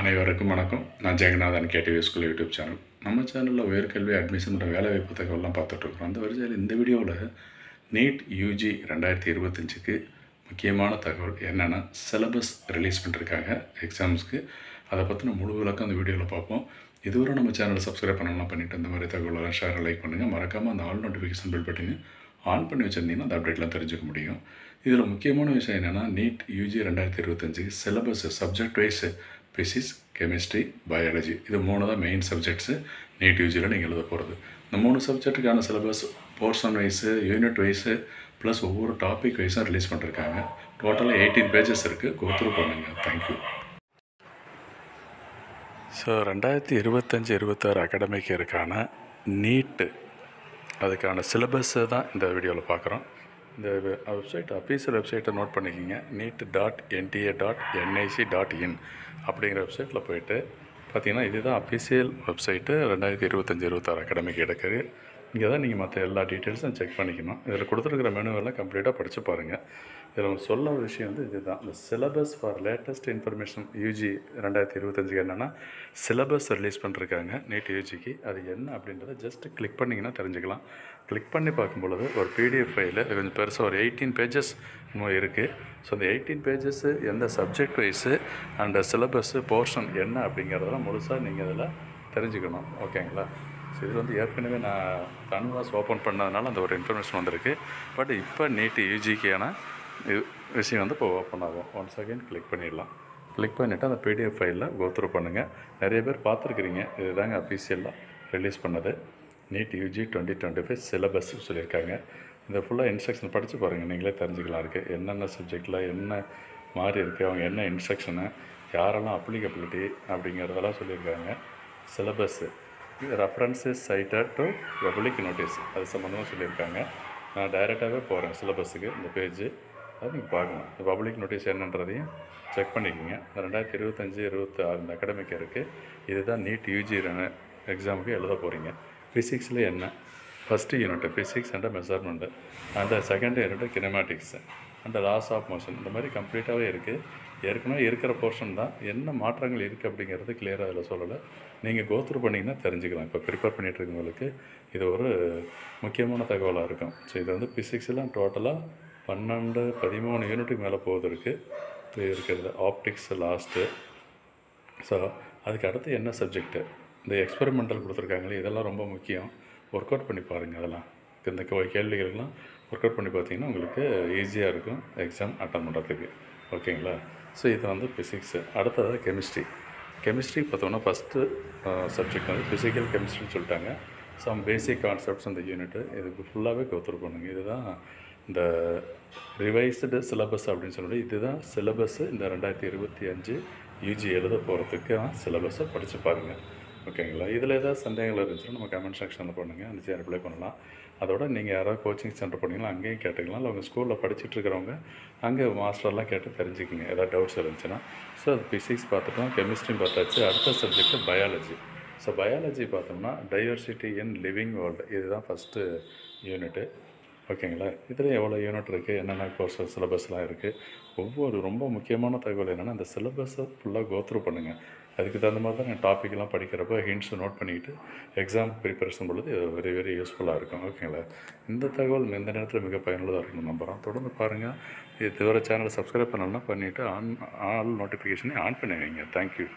அனைவருக்கும் வணக்கம். நான் Jeganathan KTV school YouTube channel. நம்ம சேனலில் உயர்கல்வி அட்மிஷன் மற்றும் வேலைவாய்ப்பு தகவலாம் பார்த்துட்ருக்குறோம். அந்த வரிசையில் இந்த வீடியோவில் நீட் யூஜி 2025க்கு முக்கியமான தகவல் என்னென்னா சிலபஸ் ரிலீஸ் பண்ணிருக்காங்க எக்ஸாம்ஸ்க்கு. அதை பற்றின முழு விளக்கம் அந்த வீடியோவில் பார்ப்போம். இதுவரை நம்ம சேனலை சப்ஸ்கிரைப் பண்ணலாம் பண்ணிவிட்டு இந்த மாதிரி தகவலெல்லாம் ஷேர் லைக் பண்ணுங்கள். மறக்காமல் அந்த ஆல் நோட்டிஃபிகேஷன் பில் பட்டினு ஆன் பண்ணி வச்சுருந்தீங்கன்னா அந்த அப்டேட்லாம் தெரிஞ்சுக்க முடியும். இதில் முக்கியமான விஷயம் என்னென்னா நீட் யூஜி 2025க்கு syllabus subject wise physics, chemistry, biology இது 3 தான் மெயின் சப்ஜெக்ட்ஸு நீட் யூஜியில் நீங்கள் எழுத போகிறது. இந்த 3 சப்ஜெக்ட்டுக்கான syllabus portion wise, unit wise plus ஒவ்வொரு டாபிக் வைஸும் ரிலீஸ் பண்ணிருக்காங்க. டோட்டலாக 18 பேஜஸ் இருக்குது. கோத்ரூ பண்ணுங்கள். தேங்க்யூ. ஸோ 2025-26 அகாடமிக் இயருக்கான நீட்டு அதுக்கான சிலபஸ்ஸை தான் இந்த வீடியோவில் பார்க்குறோம். இந்த வெப்சைட் அஃபீஷியல் வெப்சைட்டை நோட் பண்ணிக்கிங்க. neet.nta.nic.in அப்படிங்கிற வெப்சைட்டில் போய்ட்டு பார்த்தீங்கன்னா இதுதான் அஃபீஷியல் வெப்சைட்டு 2025-26 அகாடமிக் எடுக்குது. இங்கே தான் நீங்கள் மற்ற எல்லா டீட்டெயில்ஸும் செக் பண்ணிக்கணும். இதில் கொடுத்துருக்கிற மெனுவெல்லாம் கம்ப்ளீட்டாக படித்து பாருங்கள். இதில் சொல்ல ஒரு விஷயம் வந்து இதுதான், இந்த syllabus for latest information UG 2025க்கு என்னென்னா சிலபஸ் ரிலீஸ் பண்ணிருக்காங்க நீட் யூஜிக்கு. அது என்ன அப்படின்றத ஜஸ்ட்டு கிளிக் பண்ணிங்கன்னா தெரிஞ்சுக்கலாம். கிளிக் பண்ணி பார்க்கும்பொழுது ஒரு பிடிஎஃப் ஃபைலு கொஞ்சம் பெருசாக ஒரு 18 பேஜஸ் இன்னும் இருக்குது. ஸோ அந்த 18 பேஜஸ்ஸு எந்த subject wise and syllabus portion என்ன அப்படிங்கிறதெல்லாம் முழுசாக நீங்கள் இதில் தெரிஞ்சுக்கணும். ஓகேங்களா? ஸோ இது வந்து ஏற்கனவே நான் கன்வாஸ் ஓப்பன் பண்ணதுனால அந்த ஒரு இன்ஃபர்மேஷன் வந்திருக்கு. பட் இப்போ நீட் யூஜிக்கான விஷயம் வந்து இப்போ ஓப்பன் ஆகும். ஒன்ஸ் அகைன் கிளிக் பண்ணிடலாம். கிளிக் பண்ணிவிட்டு அந்த பிடிஎஃப் ஃபைலில் கோத்ரூ பண்ணுங்கள். நிறைய பேர் பார்த்துருக்குறீங்க. இது தாங்க அஃபீஷியலாக ரிலீஸ் பண்ணது நீட் யூஜி 2025 சிலபஸ் சொல்லியிருக்காங்க. இந்த ஃபுல்லாக இன்ஸ்ட்ரக்ஷன் படித்து பாருங்கள், நீங்களே தெரிஞ்சுக்கலாம். இருக்குது என்னென்ன சப்ஜெக்டில் என்ன மாதிரி இருக்குது, அவங்க என்ன இன்ஸ்ட்ரக்ஷனு, யாரெல்லாம் அப்ளிகபிலிட்டி அப்படிங்கிறதெல்லாம் சொல்லியிருக்காங்க. Syllabus references cited to public notice அது சம்மந்தமாக சொல்லியிருக்காங்க. நான் டைரெக்டாகவே போகிறேன் சிலபஸுக்கு. இந்த பேஜு அது நீங்கள் பார்க்கணும். இந்த பப்ளிக் நோட்டீஸ் என்னன்றதையும் செக் பண்ணிக்கோங்க. 2025-26 இந்த அகாடமிக் இருக்குது. இதுதான் நீட் யூஜி எக்ஸாமுக்கு எழுத போகிறீங்க. ஃபிசிக்ஸில் என்ன first unit physics and measurement and second unit kinematics and laws of motion இந்த மாதிரி கம்ப்ளீட்டாகவே இருக்குது. ஏற்கனவே இருக்கிற போர்ஷன் தான். என்ன மாற்றங்கள் இருக்குது அப்படிங்கிறது கிளியராக அதில் சொல்லலை. நீங்கள் கோத்ரூ பண்ணிங்கன்னா தெரிஞ்சுக்கலாம். இப்போ ப்ரிப்பேர் பண்ணிகிட்ருக்கவங்களுக்கு இது ஒரு முக்கியமான தகவலாக இருக்கும். ஸோ இது வந்து ஃபிசிக்ஸில் டோட்டலாக 12-13 யூனிட்டுக்கு மேலே போகுது இருக்குது இருக்கிறது. Optics last. ஸோ அதுக்கு அடுத்து என்ன சப்ஜெக்ட்டு, இந்த எக்ஸ்பெரிமெண்டல் கொடுத்துருக்காங்களே இதெல்லாம் ரொம்ப முக்கியம். ஒர்க் அவுட் பண்ணி பாருங்கள். அதெல்லாம் இந்த கேள்விகளுக்கெல்லாம் ஒர்க் அவுட் பண்ணி பார்த்தீங்கன்னா உங்களுக்கு ஈஸியாக இருக்கும் எக்ஸாம் அட்டன் பண்ணுறதுக்கு. ஓகேங்களா? ஸோ இது வந்து ஃபிசிக்ஸு. அடுத்தது கெமிஸ்ட்ரி பார்த்தோன்னா ஃபஸ்ட்டு சப்ஜெக்ட் வந்து ஃபிசிக்கல் கெமிஸ்ட்ரின்னு சொல்லிட்டாங்க. சம் பேசிக் கான்செப்ட்ஸ் அந்த யூனிட்டு இதுக்கு ஃபுல்லாகவே கோத்ரூ பண்ணுங்கள். இதுதான் இந்த ரிவைஸ்டு சிலபஸ் அப்படின்னு சொல்லிட்டு இதுதான் சிலபஸ்ஸு. இந்த 2025 யூஜி எழுத போகிறதுக்கு சிலபஸை படித்து பாருங்கள். ஓகேங்களா? இதில் ஏதாவது சந்தேகங்கள் இருந்துச்சுன்னா நம்ம கமெண்ட் செக்ஷனில் பண்ணுங்கள், நிச்சயம் ரிப்ளை பண்ணலாம். அதோட நீங்கள் யாராவது கோச்சிங் சென்டர் போனீங்கன்னா அங்கேயும் கேட்டுக்கலாம். இல்லை உங்கள் ஸ்கூலில் படிச்சுட்டு இருக்கிறவங்க அங்கே மாஸ்டர்லாம் கேட்டு தெரிஞ்சுக்கிங்க ஏதாவது டவுட்ஸ் இருந்துச்சுன்னா. ஸோ அது ஃபிசிக்ஸ் பார்த்துட்டோம், கெமிஸ்ட்ரியும் பார்த்தாச்சு. அடுத்த சப்ஜெக்ட்டு பயாலஜி. ஸோ பயாலஜி பார்த்தோம்னா டைவர்சிட்டி இன் லிவிங் வேர்ல்டு இதுதான் ஃபஸ்ட்டு யூனிட்டு. ஓகேங்களா? இதில் எவ்வளோ யூனிட் இருக்குது, என்னென்ன கோர்ஸஸ் சிலபஸ்லாம் இருக்குது, ஒவ்வொரு ரொம்ப முக்கியமான தகவல் என்னென்னா அந்த சிலபஸை ஃபுல்லாக கோத்ரூ பண்ணுங்கள். அதுக்கு தகுந்த மாதிரி தான் டாப்பிக்லாம் படிக்கிறப்ப ஹிண்ட்ஸை நோட் பண்ணிக்கிட்டு எக்ஸாம் ப்ரிப்பரேஷன் பொழுது இது வெரி வெரி யூஸ்ஃபுல்லாக இருக்கும். ஓகேங்களா? இந்த தகவல் இந்த நேரத்தில் மிக பயனுள்ளதாக இருக்குன்னு நம்புகிறோம். தொடர்ந்து பாருங்கள். இதுவரை சேனலை சப்ஸ்கிரைப் பண்ணணும்னா பண்ணிவிட்டு ஆல் நோட்டிஃபிகேஷனை ஆன் பண்ணி வைங்க. தேங்க்யூ.